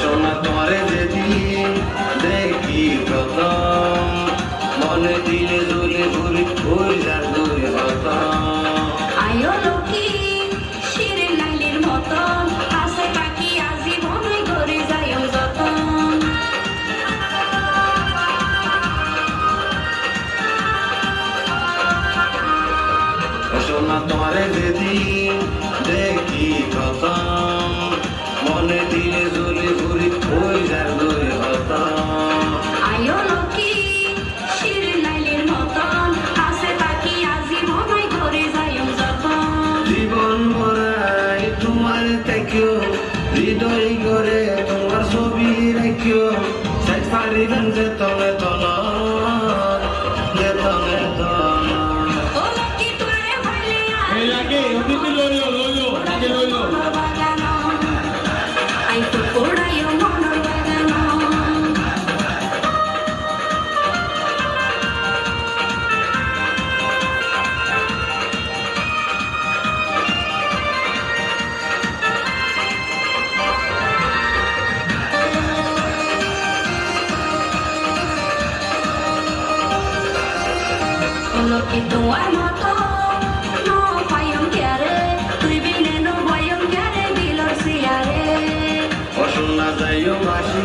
সোনা তোমারে যেদিন দেখি প্রথম মনে দিলে দূরে ঘুরি ঘুরি যার দূরে হতাম আয়ো লক্ষ্মী শিরে লাইলের মতন কাছে পাখি আজি মনে ঘরে যাইও যতন সোনা তোমারে যেদিন দেখি প্রথম মনে দিলে দূরে ঘুরি ঘুরি যার দূরে হতাম আয়ো লক্ষ্মী শিরে লাইলের মতন কাছে পাখি আজি মনে ঘরে যাইও যতন জীবন ভরাই তোমার দেখিও হৃদয় করে তোমার ছবি রাখিও সাইড পারিবেন যে তলে তল যে তলে তল ও লক্ষ্মী তোরে ভাইলে এই আগে ওদিকে লইলো আগে লইলো বাগানো আই তো পড়াইও মনের বাগানো লক্ষ্মী তোমার মতো নো পাইম ক্যারে তুই বিনে নো ভয়ম ক্যারে দিলর সিয়ারে অসন্না যাইও বাসি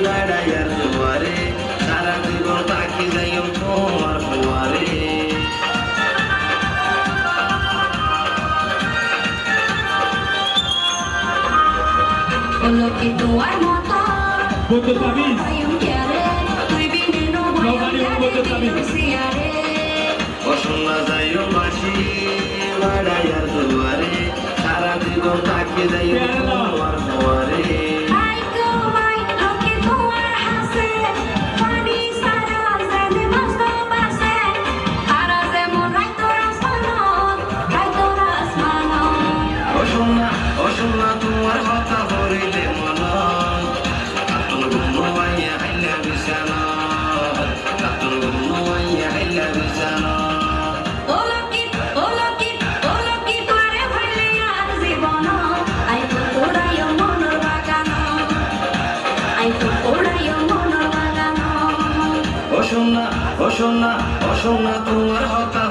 বেড়াইয়ার দুয়ারে সারা জীবন তাকি যাইও তোমার দুয়ারে লক্ষ্মী তোমার মতো বলতে পাবি পাইম ক্যারে তুই বিনে নো ভয়ম ক্যারে দিলর সিয়ারে অসন্না যাইও বাসি বেড়াইয়ার দুয়ারে সারা জীবন তাকি যাইও তোমার দুয়ারে আই গো মাই লক্ষ্মী তোমার হাসে পানি সারা জানে মস্ত বাসে আর যেমন রাইতর আসমান অসন্না তোমার কথা হরিলে মন কাতুন ঘুমাইয়া হাইলা বিছানা কাতুন ঘুমাইয়া হাইলা বিছানা ও লক্ষ্মী তোরে ভাইলে আর জীবন আই তো পড়াইও মনের বাগানো আই তো পড়াইও মনের বাগানো অসন্না তোমার কথা